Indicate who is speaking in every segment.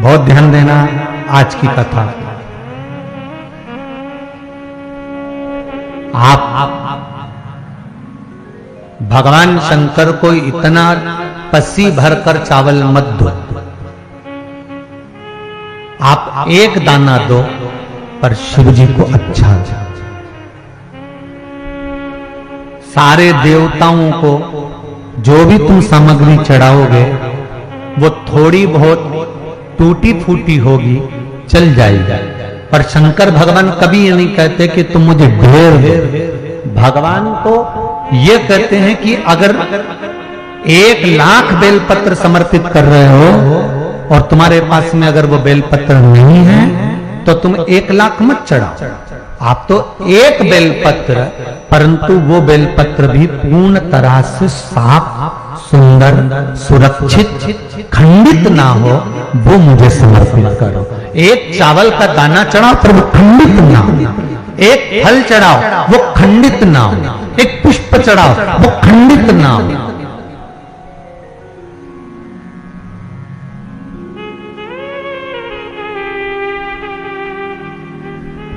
Speaker 1: बहुत ध्यान देना आज की कथा। आप भगवान शंकर को इतना पसी भरकर चावल मत दो, आप एक दाना दो पर शिव जी को अच्छा दो। सारे देवताओं को जो भी तुम सामग्री चढ़ाओगे वो थोड़ी बहुत टूटी फूटी होगी, चल जाएगी, पर शंकर भगवान कभी ये नहीं कहते कि तुम मुझे ढेर दो। भगवान को ये कहते हैं कि अगर 1,00,000 बेलपत्र समर्पित कर रहे हो और तुम्हारे पास में अगर वो बेलपत्र नहीं है तो तुम 1,00,000 मत चढ़ाओ, आप तो एक बेलपत्र, परंतु वो बेलपत्र भी पूर्ण तरह से साफ, सुंदर, सुरक्षित, खंडित ना हो, वो मुझे समर्पित करो। एक चावल का दाना चढ़ाओ पर वो खंडित ना हो, एक फल चढ़ाओ वो खंडित ना हो, एक पुष्प चढ़ाओ वो खंडित ना हो।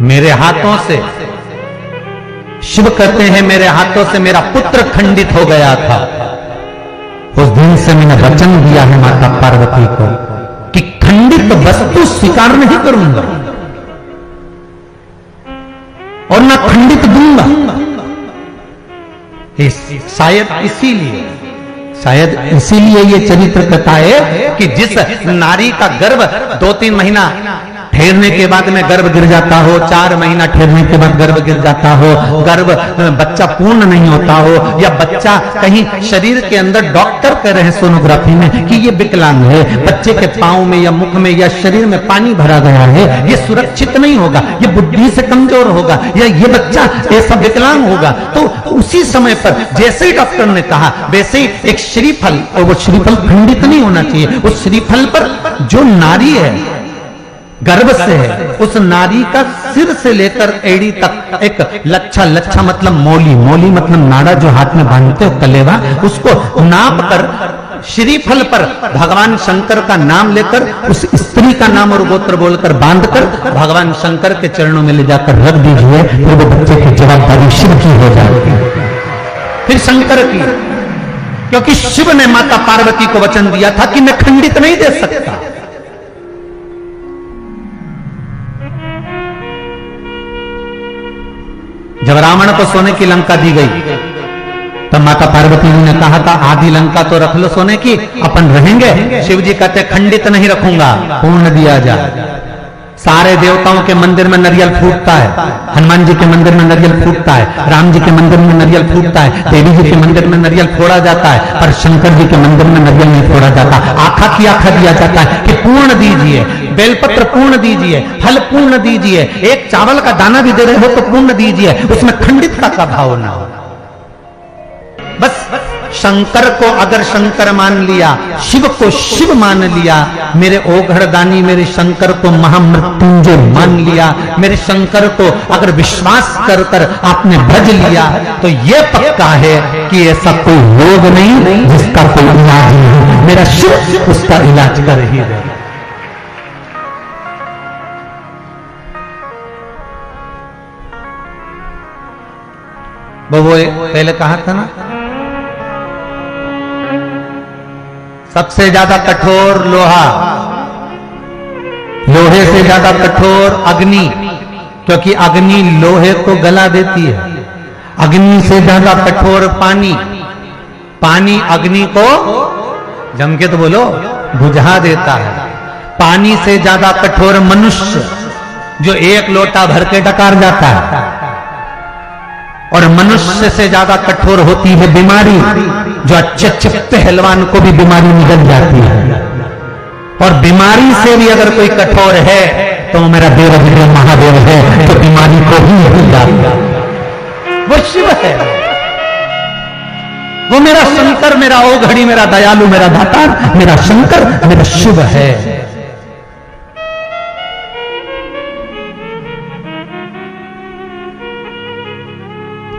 Speaker 1: मेरे हाथों से, शिव कहते हैं मेरे हाथों से मेरा पुत्र खंडित हो गया था, उस दिन से मैंने वचन दिया है माता पार्वती को कि खंडित वस्तु स्वीकार नहीं करूंगा और ना खंडित दूंगा। शायद इसीलिए ये चरित्र कथा है कि जिस नारी का गर्भ 2-3 महीना ठहरने के बाद में गर्भ गिर जाता हो, 4 महीना ठहरने के बाद गर्भ गिर जाता हो, गर्भ बच्चा पूर्ण नहीं होता हो, या बच्चा कहीं शरीर के अंदर डॉक्टर कह रहे हैं सोनोग्राफी में कि ये विकलांग है, बच्चे के पांव में या मुख में या शरीर में पानी भरा गया है, ये सुरक्षित नहीं होगा, ये बुद्धि से कमजोर होगा, या ये बच्चा ऐसा विकलांग होगा, तो उसी समय पर जैसे ही डॉक्टर ने कहा वैसे ही एक श्रीफल, और वो श्रीफल खंडित नहीं होना चाहिए, उस श्रीफल पर जो नारी है गर्भ से है, उस नारी का सिर से लेकर एड़ी तक एक लच्छा मतलब मौली मतलब नाड़ा जो हाथ में बांधते हो कलेवा, उसको नाप कर श्रीफल पर भगवान शंकर का नाम लेकर उस स्त्री का नाम और गोत्र बोलकर बांधकर भगवान शंकर के चरणों में ले जाकर रख दीजिए, फिर वो बच्चे की जवाबदारी शिव की हो जाएगी, फिर शंकर की, क्योंकि शिव ने माता पार्वती को वचन दिया था कि मैं खंडित नहीं दे सकता। जब रावण को सोने की लंका दी गई तब माता पार्वती ने कहा था आधी लंका तो रख लो सोने की, अपन रहेंगे। शिव जी कहते खंडित नहीं रखूंगा, पूर्ण दिया जाए। सारे देवताओं के मंदिर में नारियल फूटता है, हनुमान जी के मंदिर में नारियल फूटता है, राम जी के मंदिर में नारियल फूटता है, देवी जी के मंदिर में नारियल फोड़ा जाता है, पर शंकर जी के मंदिर में नारियल नहीं फोड़ा जाता। आखा की आखा दिया जाता है कि पूर्ण दीजिए, बेलपत्र पूर्ण दीजिए, फल पूर्ण दीजिए, एक चावल का दाना भी दे रहे हो तो पूर्ण दीजिए, उसमें खंडितता का भाव ना हो। बस शंकर को अगर शंकर मान लिया, शिव को शिव मान लिया, मेरे ओघड़दानी मेरे शंकर को महामृत्युंजय मान लिया, मेरे शंकर को अगर विश्वास कर कर आपने भज लिया तो यह पक्का है कि ऐसा कोई रोग नहीं जिसका कोई इलाज नहीं, मेरा शिव उसका इलाज कर ही दे। वो पहले कहा था ना, सबसे ज्यादा कठोर लोहा, लोहे से ज्यादा कठोर अग्नि, क्योंकि अग्नि लोहे को गला देती है। अग्नि से ज्यादा कठोर पानी, पानी अग्नि को जम के तो बोलो बुझा देता है। पानी से ज्यादा कठोर मनुष्य, जो 1 लोटा भर के डकार जाता है, और मनुष्य से ज्यादा कठोर होती है बीमारी, जो अच्छे पहलवान को भी बीमारी निकल जाती है। और बीमारी से भी अगर कोई कठोर है तो मेरा देव विग्रह महादेव है, तो बीमारी को भी नहीं जाता, वो शिव है, वो मेरा शंकर, मेरा ओघड़ी, मेरा दयालु, मेरा दातार, मेरा शंकर, मेरा शिव है।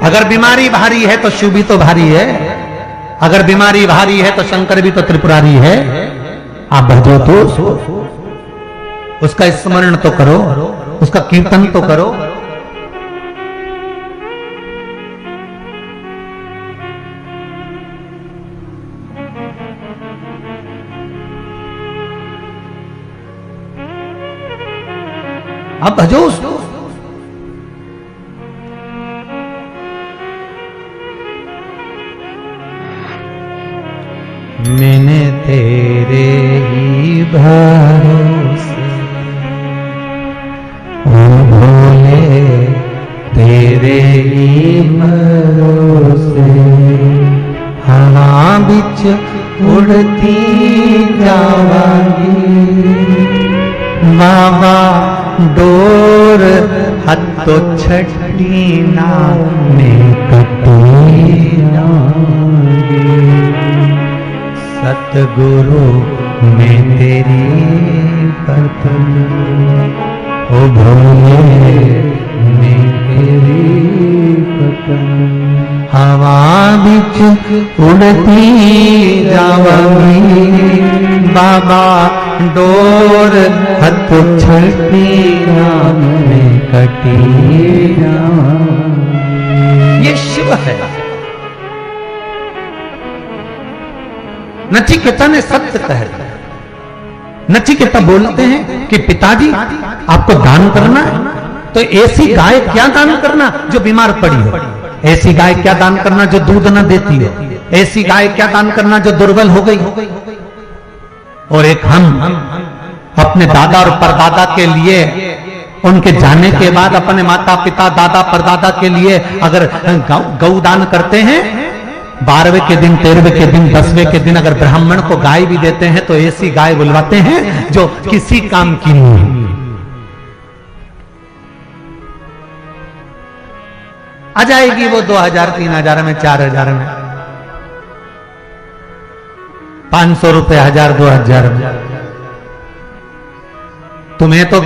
Speaker 1: अगर बीमारी भारी है तो शिव भी तो भारी है, अगर बीमारी भारी है तो शंकर भी तो त्रिपुरारी है। आप भजो तो उसका स्मरण तो करो, उसका कीर्तन तो करो। अब भजो उसको। मैंने तेरे ही भरोसे भोले, तेरे ही भरोसे हवा बिच उड़ती जावांगी। बाबा डोर हथो छठी ना में कटी जाऊंगी। सतगुरु में तेरी पतन, ओ भोले में तेरी पतन हवा बिच उड़ती जावगी। बाबा डोर हथ छठी नाम में कटी जावगी। ये शिव है। नचिकेता ने सत्य कह दिया। नचिकेता बोलते हैं कि पिताजी आपको दान करना है तो ऐसी गाय क्या दान करना जो बीमार पड़ी हो, ऐसी गाय क्या दान करना जो दूध न देती हो, ऐसी गाय क्या दान करना जो दुर्बल हो गई हो। और एक हम अपने दादा और परदादा के लिए, उनके जाने के बाद अपने माता पिता दादा परदादा के लिए अगर गौ दान करते हैं, 12वें के दिन 13वें के दिन 10वें के दिन अगर ब्राह्मण को गाय भी देते हैं तो ऐसी गाय बुलवाते हैं जो किसी काम की नहीं। आ जाएगी वो 2000 3000 में, 4000 में, 500 रुपए, 1000 2000 में। तुम्हें तो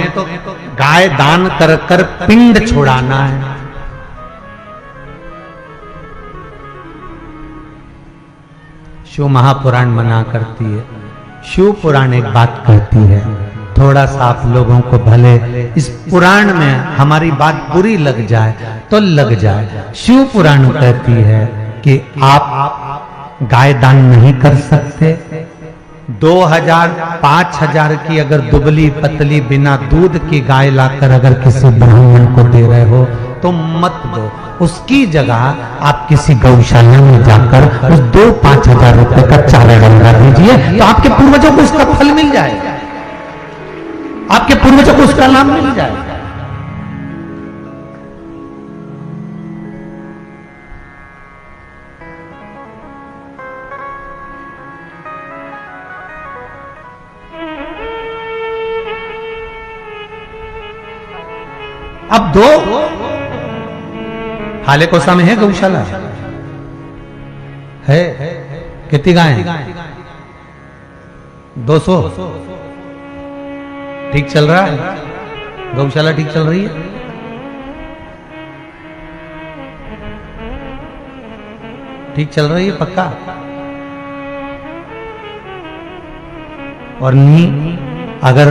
Speaker 1: गाय दान कर कर पिंड छोड़ाना है। शिव महापुराण मना करती है। शिव पुराण एक बात कहती है, थोड़ा सा आप लोगों को भले इस पुराण में हमारी बात बुरी लग जाए तो लग जाए। शिव पुराण कहती है कि आप गाय दान नहीं कर सकते। 2000 5000 की अगर दुबली पतली बिना दूध की गाय लाकर अगर किसी ब्राह्मण को दे रहे हो तो मत दो। उसकी जगह आप किसी गौशाला में जाकर उस 2-5 रुपए का चारा डंगा दीजिए तो आपके पूर्वजों को उसका फल मिल जाएगा, आपके पूर्वजों को उसका लाभ मिल जाएगा। अब दो हाले कोसा में है गौशाला है, कितनी गाय है? 200। ठीक चल रहा है? गौशाला ठीक चल रही है? ठीक चल रही है पक्का? और नहीं अगर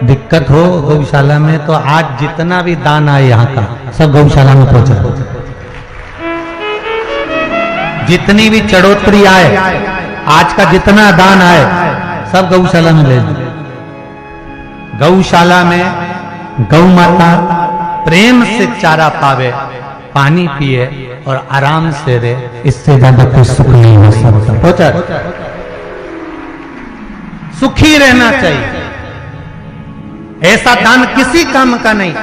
Speaker 1: दिक्कत हो गौशाला में तो आज जितना भी दान आए यहाँ का सब गौशाला में पहुंचा। जितनी भी चढ़ोतरी आए, आज का जितना दान आए सब गौशाला में ले दो। गौशाला में गौ माता प्रेम से चारा पावे, पानी पिए और आराम से रहे, इससे ज्यादा कोई सुख नहीं हो सकता। पहुंचा सुखी रहना चाहिए। ऐसा दान किसी काम का नहीं।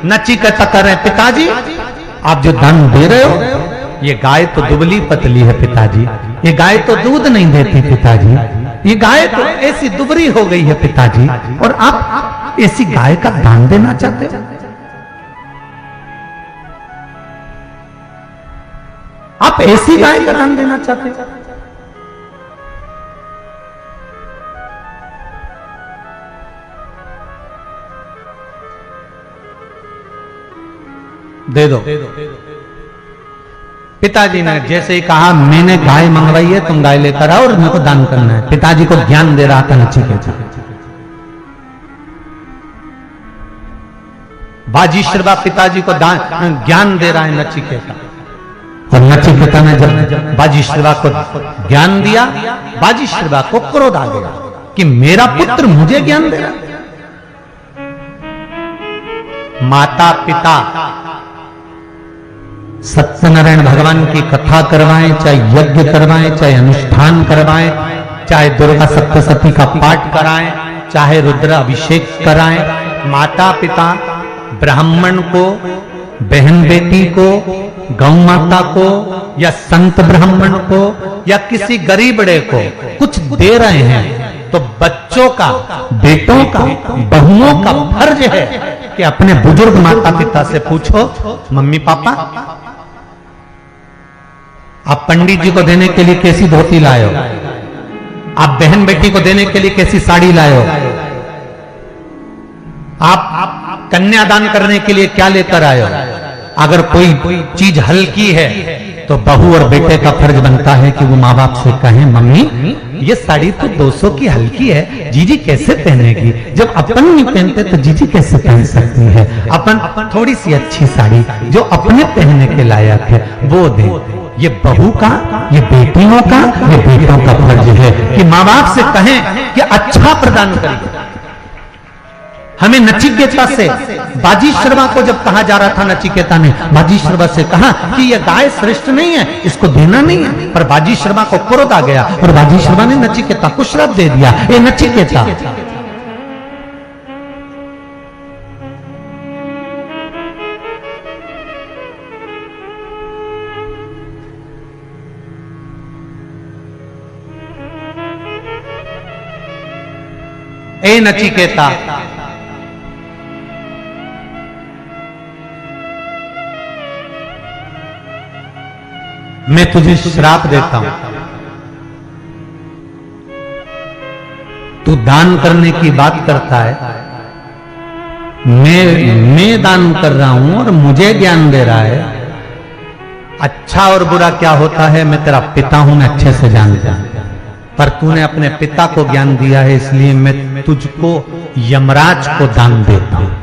Speaker 1: नचिकेता कर रहे पिताजी आप जो दान दे रहे हो, ये गाय तो दुबली पतली है पिताजी, ये गाय तो दूध नहीं देती पिताजी, ये गाय तो ऐसी दुबरी हो गई है पिताजी, और आप ऐसी गाय का दान देना चाहते हो? आप ऐसी गाय का दान देना चाहते हो? दे दो। पिताजी ने जैसे ही कहा मैंने गाय मंगवाई है, तुम गाय लेकर आओ और मेरे को दान करना है। पिताजी को ज्ञान दे रहा था नचिकेता। बाजीश्रवा पिताजी को ज्ञान दे रहा है नचिकेता, और नचिकेता ने जब बाजीश्रवा को ज्ञान दिया, बाजीश्रवा को क्रोध आ गया कि मेरा पुत्र मुझे ज्ञान दे रहा। माता पिता सत्यनारायण भगवान की कथा करवाएं, चाहे यज्ञ करवाएं, चाहे अनुष्ठान करवाएं, चाहे दुर्गा सप्तशती का पाठ कराएं, चाहे रुद्र अभिषेक कराएं, माता पिता ब्राह्मण को, बहन बेटी को, गौ माता को, या संत ब्राह्मण को, या किसी गरीब बड़े को कुछ दे रहे हैं, तो बच्चों का, बेटों का, बहुओं का फर्ज है कि अपने बुजुर्ग माता पिता से पूछो, मम्मी पापा आप पंडित जी को देने के लिए कैसी धोती लाए हो, आप बहन बेटी को देने के लिए कैसी साड़ी लाए हो, आप कन्यादान करने के लिए क्या लेकर आए हो। अगर कोई चीज हल्की है तो बहू और बेटे का फर्ज बनता है कि वो माँ बाप से कहें, मम्मी ये साड़ी तो 200 की हल्की है, जीजी कैसे पहनेगी, जब अपन नहीं पहनते तो जीजी कैसे पहन सकती है, अपन थोड़ी सी अच्छी साड़ी जो अपने पहनने के लायक है वो दे। ये बहू का, ये बेटियों का, ये बेटों का फर्ज है कि माँ बाप से कहें कि अच्छा प्रदान करिए। हमें नचिकेता से, बाजीश्रवा को जब कहा जा रहा था, नचिकेता ने बाजीश्रवा से कहा कि यह गाय श्रेष्ठ नहीं है, इसको देना नहीं है, पर बाजीश्रवा को क्रोध आ गया और बाजीश्रवा ने नचिकेता को श्राप दे दिया। ए नचिकेता, ए नचिकेता, मैं तुझे श्राप देता हूं, तू दान करने की बात करता है, मैं दान कर रहा हूं और मुझे ज्ञान दे रहा है। अच्छा और बुरा क्या होता है मैं तेरा पिता हूं, मैं अच्छे से जानता हूं, पर तूने अपने पिता को ज्ञान दिया है, इसलिए मैं तुझको यमराज को दान देता हूं।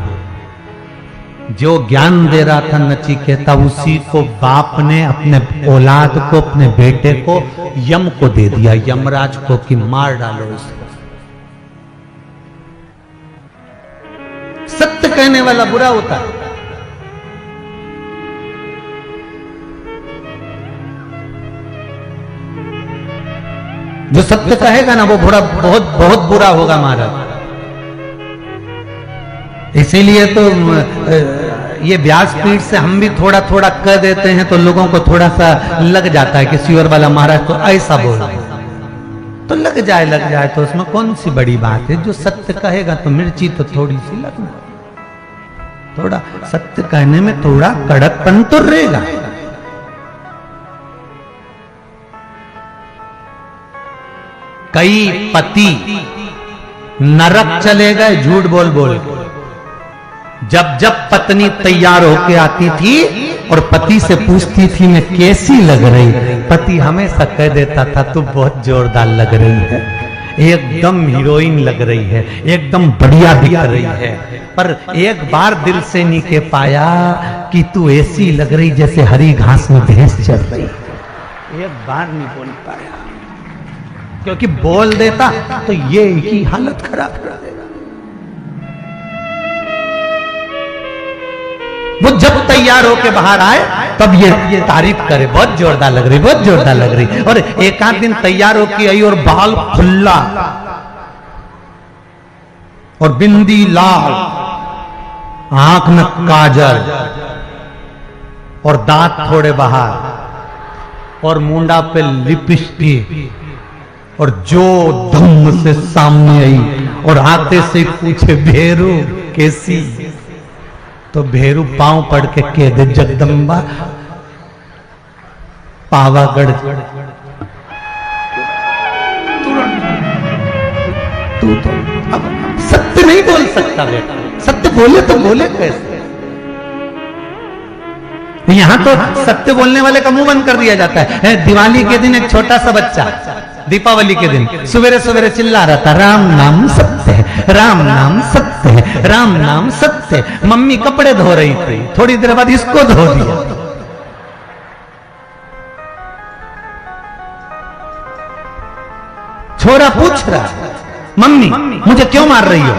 Speaker 1: जो ज्ञान दे रहा था नचिकेता, उसी को बाप ने अपने औलाद को, अपने बेटे को यम को दे दिया, यमराज को, कि मार डालो इसको। सत्य कहने वाला बुरा होता है। जो सत्य कहेगा ना वो बुरा, बहुत बहुत बुरा होगा महाराज। इसीलिए तो ये व्यासपीठ से हम भी थोड़ा थोड़ा कह देते हैं तो लोगों को थोड़ा सा लग जाता है कि सिवर वाला महाराज तो ऐसा बोल रहे, तो लग जाए तो उसमें कौन सी बड़ी बात है। जो सत्य कहेगा तो मिर्ची तो थोड़ी सी लगना, थोड़ा सत्य कहने में थोड़ा कड़कपन तो रहेगा। कई पति नरक चले गए झूठ बोल बोल के। जब जब पत्नी तैयार होके आती थी और पति से पूछती थी मैं कैसी लग रही, पति हमेशा कह देता था तू बहुत जोरदार लग रही है, एकदम हीरोइन लग रही है, एकदम बढ़िया दिख रही है। पर एक बार दिल से नहीं कह पाया कि तू ऐसी लग रही जैसे हरी घास में भैंस चल रही। एक बार नहीं बोल पाया, क्योंकि बोल देता तो ये ही हालत खराब कर देगा। वो जब तैयार होके बाहर आए तब ये तारीफ करे, बहुत जोरदार लग रही, बहुत जोरदार लग रही। और एक आध दिन तैयार होके आई और बाल खुल्ला और बिंदी लाल, आंख में काजल और दांत थोड़े बाहर और मुंडा पे लिपस्टिक, और जो धम्म से सामने आई और आते से पूछे भेरू कैसी, तो भेरू पांव पड़ के कह दे जगदम्बा पावागढ़। तू तो अब सत्य नहीं बोल सकता बेटा, सत्य बोले तो बोले कैसे। यहां तो सत्य बोलने वाले का मुंह बंद कर दिया जाता है। दिवाली के दिन एक छोटा सा बच्चा, दीपावली के दिन सवेरे सवेरे चिल्ला रहा था राम नाम सत्य है, राम नाम सत्य है, राम नाम सत्य सत्य। मम्मी कपड़े धो रही थी, थोड़ी देर बाद इसको धो दिया। छोरा पूछ रहा, मम्मी मुझे क्यों मार रही हो?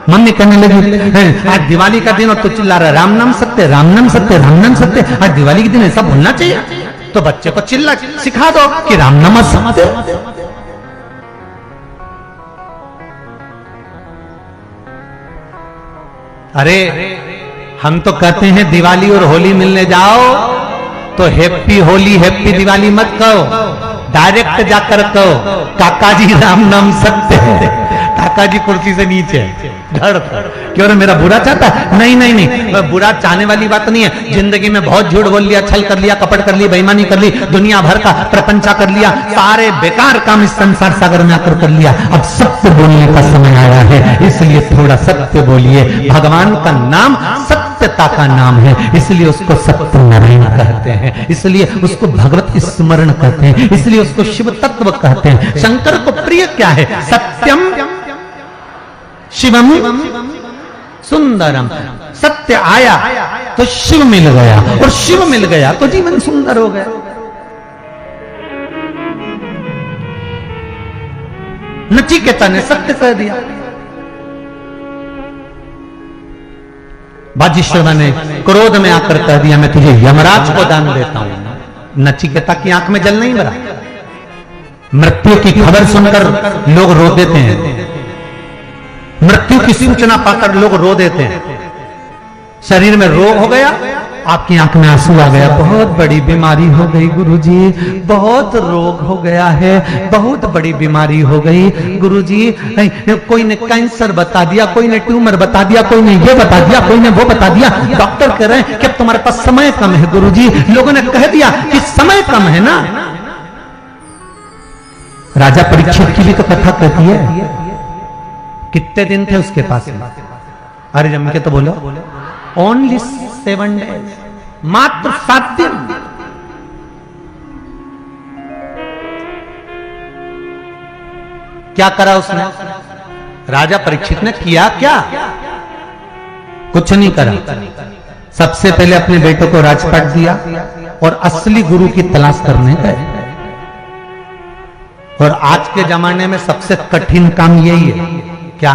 Speaker 1: मम्मी कहने लगी, आज दिवाली का दिन और तो चिल्ला रहा राम नाम सत्य, राम नाम सत्य, राम नाम सत्य। आज दिवाली के दिन ऐसा बोलना चाहिए, तो बच्चे को चिल्ला सिखा दो कि राम नाम सत्य। अरे हम तो कहते हैं दिवाली और होली मिलने जाओ तो हैप्पी होली हैप्पी दिवाली मत कहो, डायरेक्ट जाकर कहो काका जी राम नाम सत्य है। काका जी कुर्सी से नीचे धड़ क्यों रे मेरा बुरा चाहता है? नहीं नहीं नहीं, बुरा चाहने वाली बात नहीं है। जिंदगी में बहुत झूठ बोल लिया, छल कर लिया, कपट कर ली, बेईमानी कर ली, दुनिया भर का प्रपंचा कर लिया, सारे बेकार काम इस संसार सागर में आकर कर लिया। अब सत्य बोलने का समय आया है, इसलिए थोड़ा सत्य बोलिए। भगवान का नाम सत्यता का नाम है, इसलिए उसको सत्यनारायण कहते हैं, इसलिए उसको भगवत स्मरण कहते हैं, इसलिए उसको शिव तत्व कहते हैं। शंकर को प्रिय क्या है? सत्यम शिवम सुंदरम। सत्य आया तो शिव मिल गया, और शिव मिल गया तो जीवन सुंदर हो गया। नचिकेता ने सत्य कह दिया। बाजीश्वर ने क्रोध में आकर कह दिया मैं तुझे यमराज को दान देता हूं। नचिकेता की आंख में जल नहीं भरा। मृत्यु की खबर सुनकर लोग रो देते हैं, मृत्यु की सूचना पाकर लोग रो देते हैं। शरीर में रोग हो गया, आपकी आंख में आंसू आ गया, बहुत बड़ी बीमारी हो गई गुरुजी, बहुत रोग हो गया है, बहुत बड़ी बीमारी हो गई गुरुजी। कोई ने कैंसर बता दिया, कोई ने ट्यूमर बता दिया, कोई ने ये बता दिया, कोई ने वो बता दिया। डॉक्टर कह रहे हैं कि अब तुम्हारे पास समय कम है गुरुजी। लोगों ने कह दिया कि समय कम है ना। राजा परीक्षित की भी तो कथा कहती है, कितने दिन थे उसके पास? अरे जम के तो बोलो, ओनली 7 days, मात्र 7 दिन। क्या करा उसने? राजा परीक्षित ने किया क्या? कुछ नहीं करा। सबसे पहले अपने बेटों को राजपाट दिया और असली गुरु की तलाश करने गए। और आज के जमाने में सबसे कठिन काम यही है, क्या?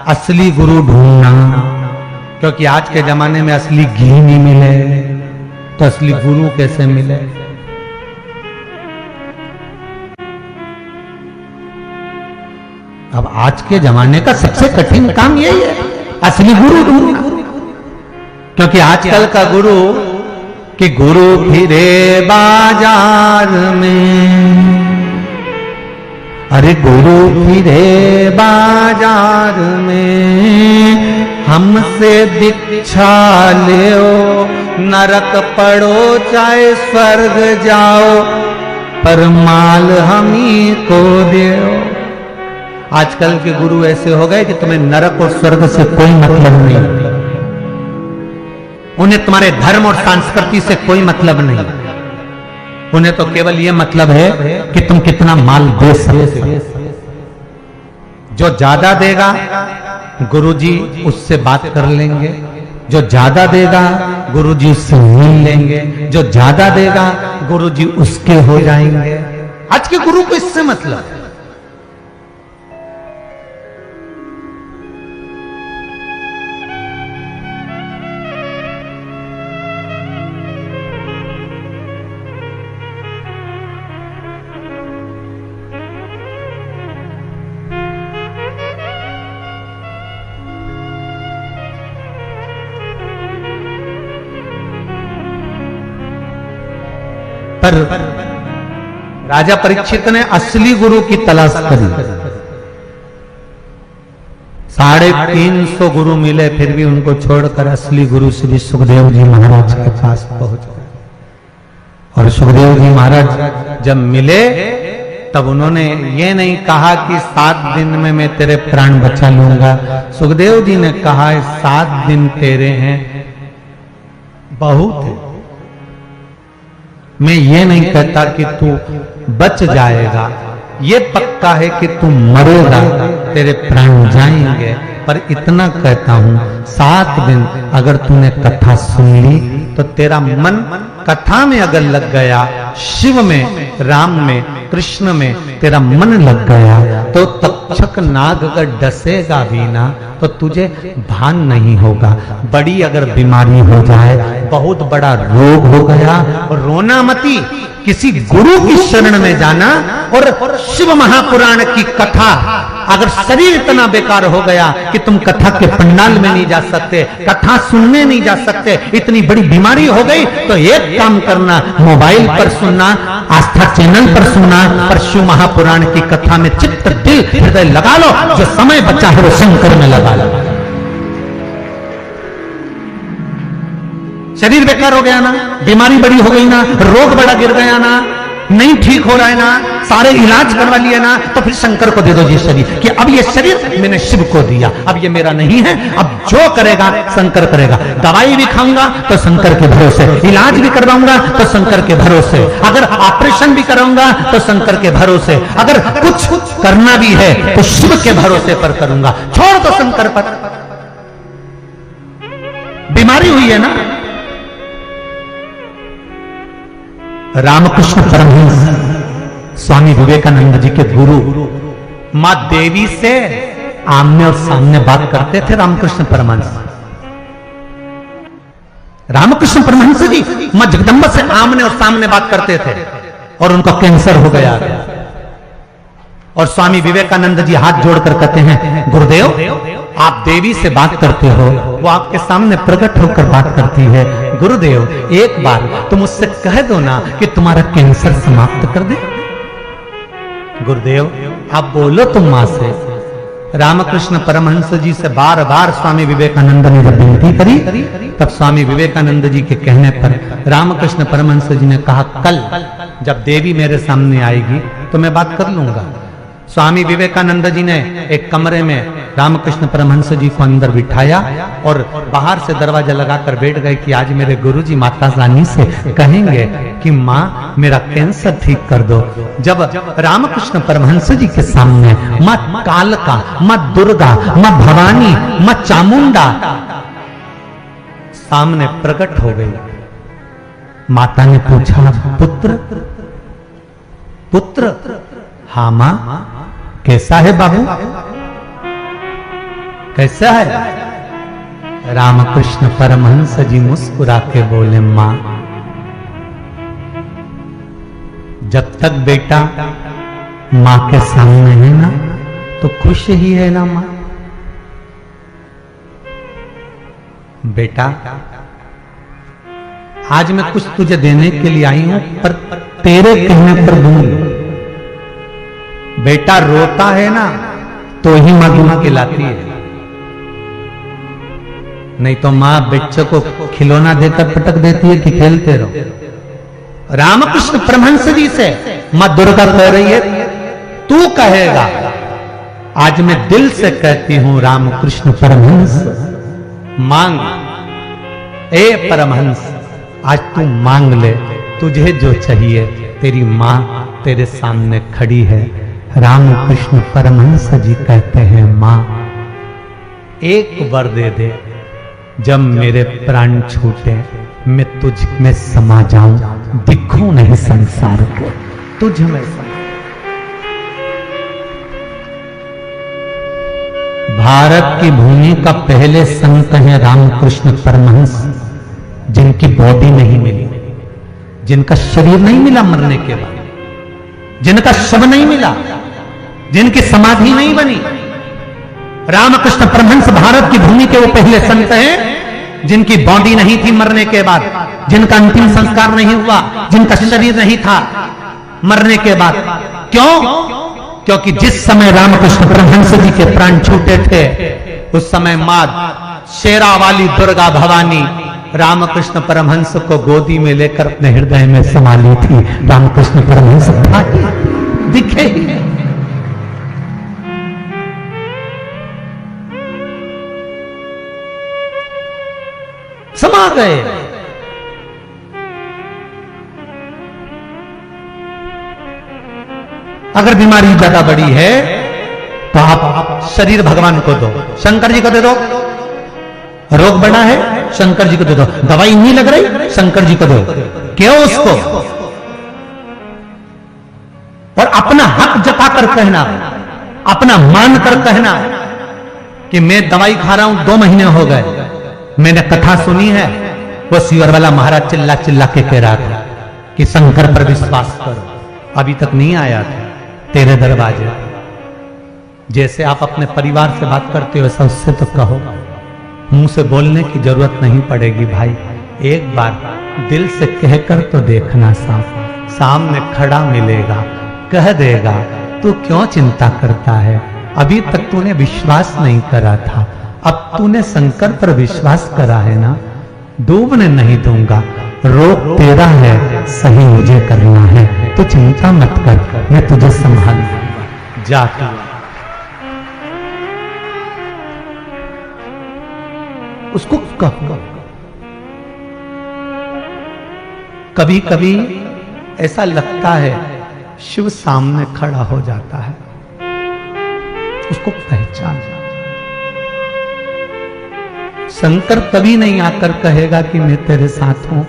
Speaker 1: असली गुरु ढूंढना। क्योंकि आज के जमाने में असली घी नहीं मिले तो असली गुरु कैसे मिले? अब आज के जमाने का सबसे कठिन काम यही है, असली गुरु ढूंढना। क्योंकि आजकल का गुरु कि गुरु फिरे बाजार में, अरे गुरु फिरे बाजार में, हमसे दीक्षा ले, नरक पड़ो चाहे स्वर्ग जाओ, पर माल हम ही को दो। आजकल के गुरु ऐसे हो गए कि तुम्हें नरक और स्वर्ग से कोई मतलब नहीं, उन्हें तुम्हारे धर्म और संस्कृति से कोई मतलब नहीं। उन्हें तो केवल यह मतलब है कि तुम कितना माल दे सकते हो। जो ज्यादा देगा गुरुजी उससे बात कर लेंगे, जो ज्यादा देगा गुरुजी उससे मिल लेंगे, जो ज्यादा देगा गुरुजी उसके हो जाएंगे। आज के गुरु को इससे मतलब है। पर राजा परीक्षित ने असली गुरु की तलाश करी। 350 गुरु मिले, फिर भी उनको छोड़कर असली गुरु श्री सुखदेव जी महाराज के पास पहुंच गए। और सुखदेव जी महाराज जब मिले तब उन्होंने ये नहीं कहा कि 7 दिन में मैं तेरे प्राण बचा लूंगा। सुखदेव जी ने कहा 7 दिन तेरे हैं बहुत है, मैं ये नहीं कहता कि तू बच जाएगा, ये पक्का है कि तू मरेगा, तेरे प्राण जाएंगे, पर इतना कहता हूं 7 दिन अगर तूने कथा सुन ली तो तेरा मन कथा में अगर लग गया, शिव में, राम में, कृष्ण में तेरा मन लग गया तो तक्षक नाग अगर डसेगा भी ना तो तुझे भान नहीं होगा। बड़ी अगर बीमारी हो जाए, बहुत बड़ा रोग हो गया, रोना मती, किसी गुरु की शरण में जाना और शिव महापुराण की कथा। अगर शरीर इतना बेकार हो गया कि तुम कथा के पंडाल में नहीं जा सकते, कथा सुनने नहीं जा सकते, इतनी बड़ी बीमारी हो गई तो एक काम करना, मोबाइल पर सुनना, आस्था चैनल पर सुनना, पर शिव महापुराण की कथा में चित्त दिल हृदय लगा लो। जो समय बचा है वो शंकर में लगा लो। शरीर बेकार हो गया ना, बीमारी बड़ी हो गई ना, रोग बड़ा गिर गया ना, नहीं ठीक हो रहा है ना, सारे इलाज करवा लिए ना, तो फिर शंकर को दे दो ये शरीर कि अब ये शरीर मैंने शिव को दिया, अब ये मेरा नहीं है, अब जो करेगा शंकर करेगा। दवाई भी खाऊंगा तो शंकर के भरोसे, इलाज भी करवाऊंगा तो शंकर के भरोसे, अगर ऑपरेशन भी कराऊंगा तो शंकर के भरोसे, अगर कुछ करना भी है तो शिव के भरोसे पर करूंगा, छोड़ दो शंकर पर। बीमारी हुई है ना। रामकृष्ण परमहंस स्वामी विवेकानंद जी के गुरु मां देवी से आमने और सामने बात करते थे। रामकृष्ण परमहंस, रामकृष्ण परमहंस जी मां जगदम्बा से आमने और सामने बात करते थे और उनका कैंसर हो गया। और स्वामी विवेकानंद जी हाथ जोड़कर कहते हैं, गुरुदेव आप देवी से बात करते हो, वो आपके सामने प्रकट होकर बात करती है। गुरुदेव एक बार तुम उससे कह दो ना कि तुम्हारा कैंसर समाप्त कर दे। गुरुदेव आप बोलो तुम मां से। रामकृष्ण परमहंस जी से बार बार स्वामी विवेकानंद ने जब विनती करी, तब स्वामी विवेकानंद जी के कहने पर रामकृष्ण परमहंस जी ने कहा, कल जब देवी मेरे सामने आएगी तो मैं बात कर लूंगा। स्वामी विवेकानंद जी ने एक कमरे में रामकृष्ण परमहंस जी को अंदर बिठाया और बाहर से दरवाजा लगाकर बैठ गए कि आज मेरे गुरुजी माता रानी से कहेंगे कि माँ मेरा कैंसर ठीक कर दो। जब रामकृष्ण परमहंस जी के सामने माँ कालका, माँ दुर्गा, माँ भवानी, माँ चामुंडा सामने प्रकट हो गई, माता ने पूछा, पुत्र पुत्र? हाँ मां, कैसा है बाबू, कैसा है? रामकृष्ण परमहंस जी मुस्कुरा के बोले, मां जब तक बेटा मां के सामने है ना तो खुश ही है ना मां। बेटा आज मैं कुछ तुझे देने के लिए आई हूं, पर तेरे कहने पर दूंगी। बेटा रोता है ना तो ही मां दूध खिलाती है, नहीं तो मां बच्चे को खिलौना देकर पटक देती है कि खेलते रहो। रामकृष्ण परमहंस जी से मां दुर्गा कह रही है, तू कहेगा। आज मैं दिल से कहती हूं रामकृष्ण परमहंस, मांग। ए परमहंस आज तू मांग ले, तुझे जो चाहिए तेरी मां तेरे सामने खड़ी है। रामकृष्ण परमहंस जी कहते हैं, मां एक वर दे दे, जब मेरे प्राण छूटे मैं तुझ में समा जाऊं, दिखूं नहीं संसार को, तुझ में समा। भारत की भूमि का पहले संत है रामकृष्ण परमहंस, जिनकी बॉडी नहीं मिली, जिनका शरीर नहीं मिला मरने के बाद, जिनका शव नहीं मिला, जिनकी समाधि नहीं बनी। रामकृष्ण परमहंस भारत की भूमि के वो पहले संत हैं जिनकी बॉडी नहीं थी मरने के बाद, जिनका अंतिम संस्कार नहीं हुआ, जिनका शरीर नहीं था मरने के बाद। क्यों? क्योंकि जिस समय रामकृष्ण परमहंस जी के प्राण छूटे थे उस समय मां शेरा वाली दुर्गा भवानी रामकृष्ण परमहंस को गोदी में लेकर अपने हृदय में समा ली थी। रामकृष्ण परमहंस दिखे समा गए। अगर बीमारी ज्यादा बड़ी है तो आप शरीर भगवान को दो, शंकर जी को दे दो। रोग बड़ा है, शंकर जी को दे दो। दवाई नहीं लग रही, शंकर जी को दो। क्यों उसको? और अपना हक जताकर कहना, अपना मान कर कहना कि मैं दवाई खा रहा हूं 2 महीने हो गए। मैंने कथा सुनी है, वो सीवर वाला महाराज चिल्ला चिल्ला के कह रहा था कि शंकर पर विश्वास करो, अभी तक नहीं आया था तेरे दरवाजे। जैसे आप अपने परिवार से बात करते हो वैसा उससे तो कहो, मुंह से बोलने की जरूरत नहीं पड़ेगी भाई। एक बार दिल से कहकर तो देखना, सामने खड़ा मिलेगा, कह देगा तू क्यों चिंता करता है, अभी तक तूने विश्वास नहीं करा था, अब तूने शंकर पर विश्वास करा है ना, डूबने नहीं दूंगा। रोग तेरा है, सही मुझे करना है, तो चिंता मत कर, मैं तुझे संभालूंगा। जाके उसको कहो। कभी कभी ऐसा लगता है शिव सामने खड़ा हो जाता है, उसको पहचान। शंकर कभी नहीं आकर कहेगा कि मैं तेरे साथ हूं,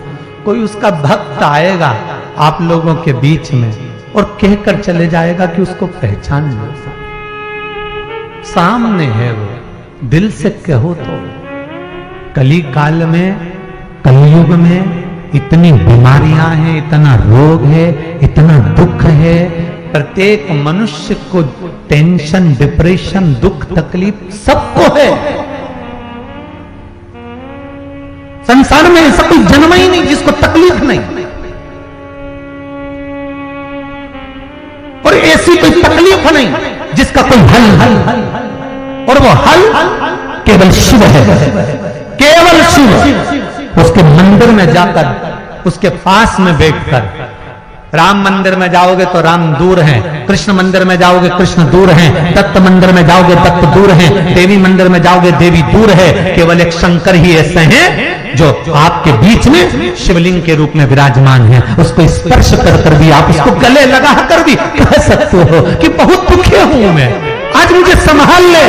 Speaker 1: कोई उसका भक्त आएगा आप लोगों के बीच में और कहकर चले जाएगा कि उसको पहचान लो, सामने है वो, दिल से कहो तो। कली काल में, कलयुग में इतनी बीमारियां हैं, इतना रोग है, इतना दुख है, प्रत्येक मनुष्य को टेंशन, डिप्रेशन, दुख, तकलीफ सबको है। संसार में ऐसा कोई जन्म ही नहीं जिसको तकलीफ नहीं, और ऐसी कोई तकलीफ नहीं जिसका कोई हल, और वो हल केवल शिव है, केवल शिव। उसके मंदिर में जाकर, उसके पास में बैठकर, राम मंदिर में जाओगे तो राम दूर हैं, कृष्ण मंदिर में जाओगे कृष्ण दूर हैं, दत्त मंदिर में जाओगे दत्त दूर हैं, देवी मंदिर में जाओगे देवी दूर है, केवल एक शंकर ही ऐसे हैं जो आपके बीच में शिवलिंग के रूप में विराजमान है। उसको स्पर्श कर भी, आप उसको गले लगा कर भी कह सकते हो कि बहुत दुखी हूं मैं, आज मुझे संभाल ले,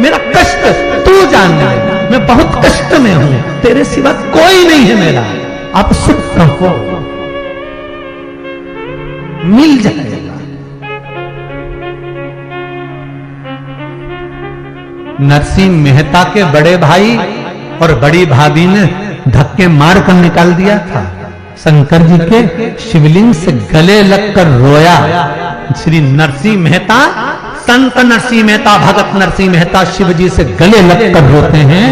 Speaker 1: मेरा कष्ट तू जान ले, मैं बहुत कष्ट में हूं, तेरे सिवा कोई नहीं है मेरा, आप सुख कहो, मिल जाएगा। नरसिंह मेहता के बड़े भाई और बड़ी भाभी ने धक्के मार कर निकाल दिया था। शंकर जी के शिवलिंग से गले लगकर रोया। श्री नरसिंह मेहता, संत नरसिंह मेहता, भगत नरसिंह मेहता शिव जी से गले लगकर रोते हैं,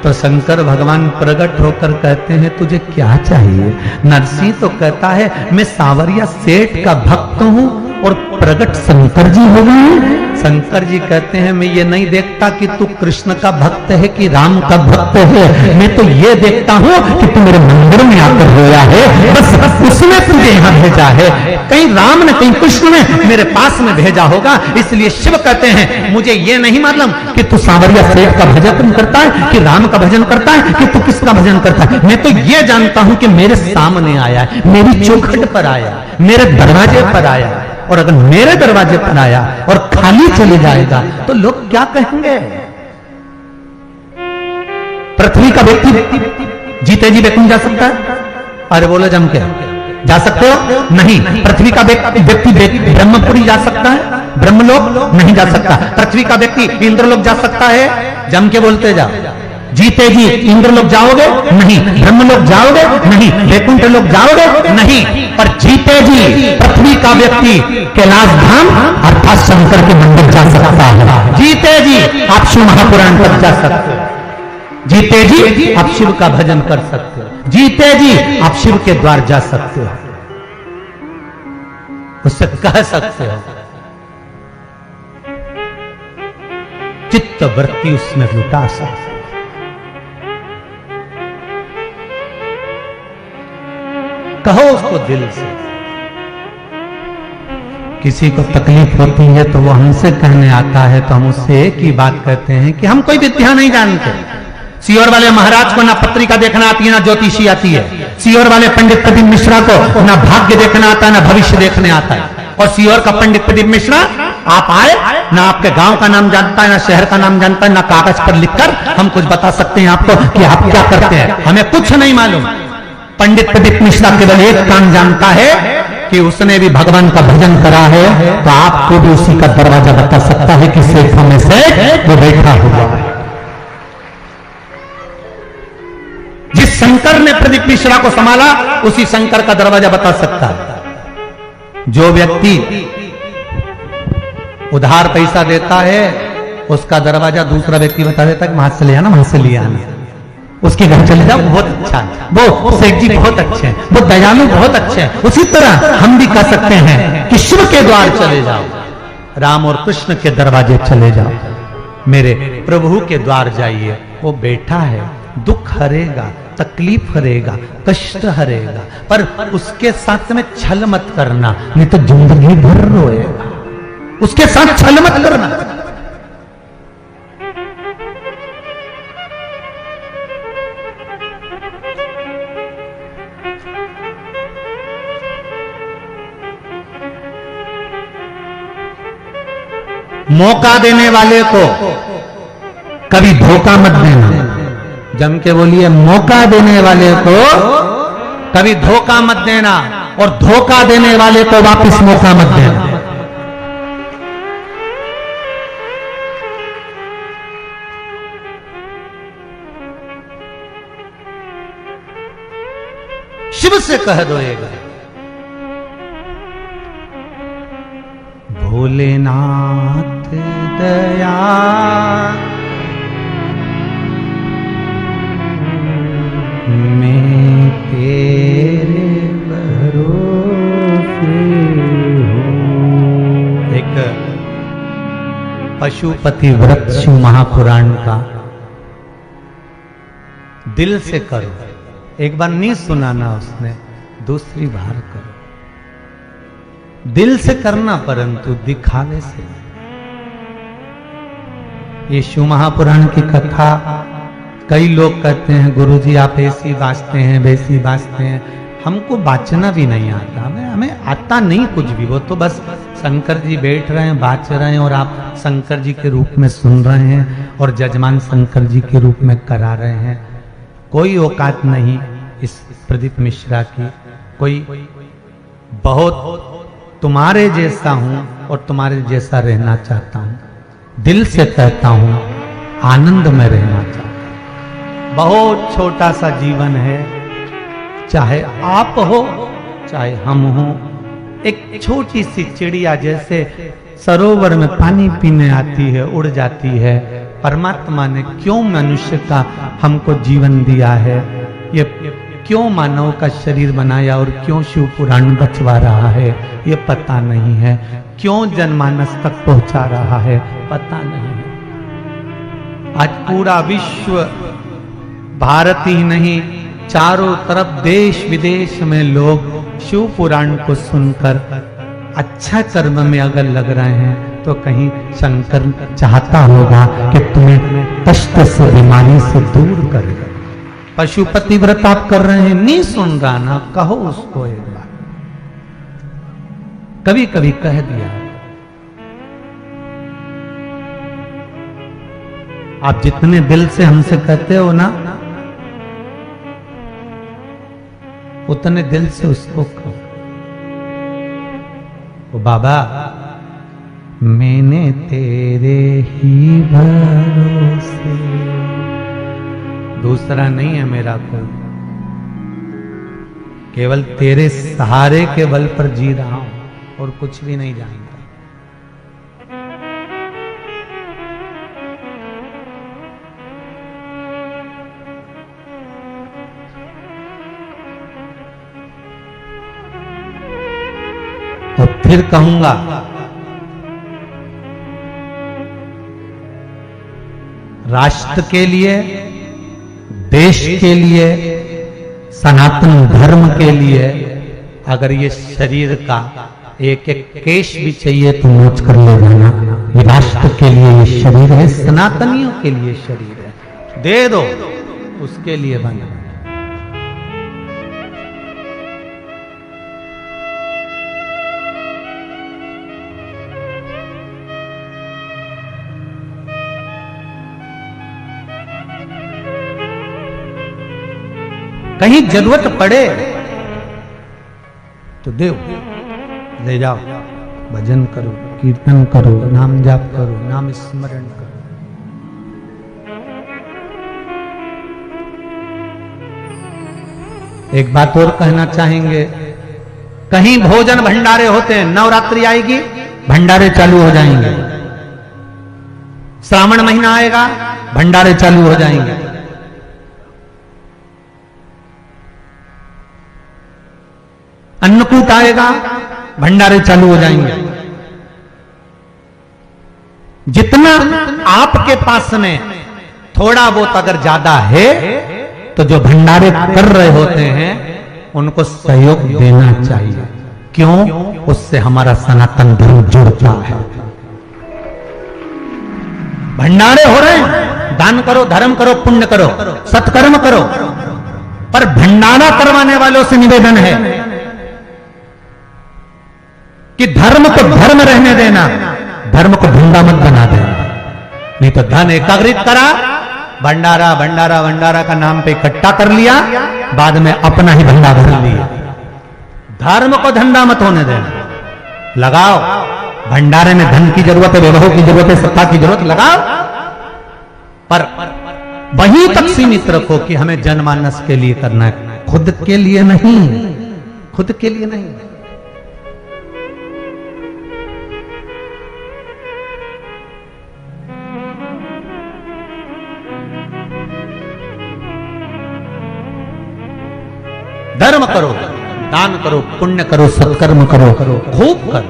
Speaker 1: तो शंकर भगवान प्रकट होकर कहते हैं तुझे क्या चाहिए? नरसिंह तो कहता है मैं सावरिया सेठ का भक्त हूं और प्रकट शंकर जी हो गए। शंकर जी कहते हैं मैं ये नहीं देखता कि तू कृष्ण का भक्त है कि राम का भक्त है, मैं तो ये देखता हूं कि तू मेरे मंदिर में आकर रोया है, बस उसने तुझे यहां भेजा है, कहीं राम ने कहीं कृष्ण ने मेरे पास में भेजा होगा। इसलिए शिव कहते हैं मुझे ये नहीं मालूम कि तू सावरिया सेठ का भजन करता है कि राम का भजन करता है कि तू किसका भजन करता है, मैं तो ये जानता हूं कि मेरे सामने आया है, मेरी चौखट पर आया, मेरे दरवाजे पर आया, और अगर मेरे दरवाजे पर आया और खाली चले जाएगा तो लोग क्या कहेंगे? पृथ्वी का व्यक्ति जीते जी वैकुंठ जा सकता है? अरे बोलो जम के, जा सकते हो? नहीं। पृथ्वी का व्यक्ति ब्रह्मपुरी जा सकता है? ब्रह्मलोक नहीं जा सकता। पृथ्वी का व्यक्ति इंद्रलोक जा सकता है? जम के बोलते जा। जीते जी इंद्रलोक जाओगे? नहीं। ब्रह्मलोक जाओगे? नहीं। वैकुंठ लोक जाओगे? नहीं। पर जीते जी पृथ्वी का व्यक्ति कैलाश धाम अर्थात शंकर के मंदिर जा सकता है। जीते जी आप शिव महापुराण तक जा सकते हो, जीते जी आप शिव का भजन कर सकते हो, जीते जी आप शिव के द्वार जा सकते हो, उससे कह सकते हो, चित्त वृत्ति उसमें लुटा सकते। कहो उसको दिल से। किसी को तकलीफ होती है तो वो हमसे कहने आता है तो हम उससे एक ही बात कहते हैं कि हम कोई विद्या नहीं जानते। सीहोर वाले महाराज को ना पत्रिका देखना आती है ना ज्योतिषी आती है। सीहोर वाले पंडित प्रदीप मिश्रा को ना भाग्य देखना आता है ना भविष्य देखने आता है। और सीहोर का पंडित प्रदीप मिश्रा आप आए, ना आपके गांव का नाम जानता है, ना शहर का नाम जानता है, ना कागज पर लिखकर हम कुछ बता सकते हैं आपको कि आप क्या करते हैं, हमें कुछ नहीं मालूम। पंडित प्रदीप मिश्रा केवल एक काम जानता है कि उसने भी भगवान का भजन करा है, तो आपको भी उसी का दरवाजा बता सकता है कि सेठों में से वो बैठा हुआ है। जिस शंकर ने प्रदीप मिश्रा को संभाला, उसी शंकर का दरवाजा बता सकता है। जो व्यक्ति उधार पैसा देता है, उसका दरवाजा दूसरा व्यक्ति बता देता है कि वहां से ले आना, वहां से ले आना, उसके घर चले जाओ, बहुत अच्छा है, वो सेठ जी बहुत अच्छे हैं, वो दयालु बहुत अच्छे हैं। उसी तरह हम भी कह सकते हैं कि शिव के द्वार चले जाओ, राम और कृष्ण के दरवाजे चले जाओ, मेरे प्रभु के द्वार जाइए, वो बैठा है, दुख हरेगा, तकलीफ हरेगा, कष्ट हरेगा, पर उसके साथ में छल मत करना, नहीं तो जिंदगी भर रोएगा। उसके साथ छल मत करना। मौका देने वाले को कभी धोखा मत देना। जम के बोलिए, मौका देने वाले को कभी धोखा मत देना, और धोखा देने वाले को वापस मौका मत देना। शिव से कह दो एक, भोलेनाथ दया मैं तेरे भरोसे हूं। एक पशुपति व्रत शिव महापुराण का दिल से करो। एक बार नहीं सुनाना उसने, दूसरी बार करो। दिल से करना, परंतु दिखावे से। ये शिव महापुराण की कथा कई लोग कहते हैं, गुरुजी आप ऐसी बाजते हैं, वैसी बाजते हैं। हमको बाचना भी नहीं आता, हमें आता नहीं कुछ भी। वो तो बस शंकर जी बैठ रहे हैं, बाच रहे हैं, और आप शंकर जी के रूप में सुन रहे हैं, और जजमान शंकर जी के रूप में करा रहे हैं। कोई औकात नहीं इस प्रदीप मिश्रा की। कोई बहुत तुम्हारे जैसा हूं और तुम्हारे जैसा रहना चाहता हूं। दिल से कहता हूं, आनंद में रहना चाहता हूं। बहुत छोटा सा जीवन है, चाहे आप हो चाहे हम हो। एक छोटी सी चिड़िया जैसे सरोवर में पानी पीने आती है, उड़ जाती है। परमात्मा ने क्यों मनुष्य का हमको जीवन दिया है, ये क्यों मानव का शरीर बनाया और क्यों शिव पुराण बचवा रहा है, ये पता नहीं है। क्यों जनमानस तक पहुंचा रहा है, पता नहीं है। आज पूरा विश्व, भारत ही नहीं, चारों तरफ देश विदेश में लोग शिव पुराण को सुनकर अच्छा कर्म में अगर लग रहे हैं, तो कहीं शंकर चाहता होगा कि तुम्हें कष्ट से, बीमारी से दूर करे। पशुपति व्रत आप कर रहे हैं, नहीं सुन रहा ना, कहो उसको एक बार। कभी कभी कह दिया। आप जितने दिल से हमसे कहते हो ना, उतने दिल से उसको कहो, ओ बाबा मैंने तेरे ही भरोसे, दूसरा नहीं है मेरा कोई, केवल तेरे सहारे के बल पर जी रहा हूं और कुछ भी नहीं जानता। तो फिर कहूंगा, राष्ट्र के लिए, देश के लिए, सनातन धर्म के लिए अगर ये शरीर का एक एक केश भी चाहिए तो नोच कर ले जाना। ये राष्ट्र के लिए ये शरीर है, सनातनियों के लिए शरीर है, दे दो, उसके लिए बना। कहीं जरूरत पड़े तो दे ले जाओ, भजन करो, कीर्तन करो, नाम जाप करो, नाम स्मरण करो। एक बात और कहना चाहेंगे, कहीं भोजन भंडारे होते हैं, नवरात्रि आएगी भंडारे चालू हो जाएंगे, श्रावण महीना आएगा भंडारे चालू हो जाएंगे। अन्नकूट आएगा भंडारे चालू हो जाएंगे। जितना आपके पास में थोड़ा बहुत अगर ज्यादा है तो जो भंडारे कर रहे होते हैं उनको सहयोग देना चाहिए। क्यों? उससे हमारा सनातन धर्म जुड़ता है। भंडारे हो रहे हैं, दान करो, धर्म करो, पुण्य करो, सत्कर्म करो, पर भंडारा करवाने वालों से निवेदन है कि धर्म को धर्म रहने देना, धर्म को धंधा मत बना देना। नहीं तो धन एकत्रित करा, भंडारा भंडारा भंडारा का नाम पे इकट्ठा कर लिया, बाद में अपना ही भंडारा भर लिया। धर्म को धंधा मत होने देना। लगाओ, भंडारे में धन की जरूरत है, वैभव की जरूरत है, सत्ता की जरूरत, लगाओ, पर वहीं तक सीमित रखो कि हमें जनमानस के लिए करना है, खुद के लिए नहीं, खुद के लिए नहीं। धर्म करो, दान करो, पुण्य करो, सत्कर्म करो, खूब करो,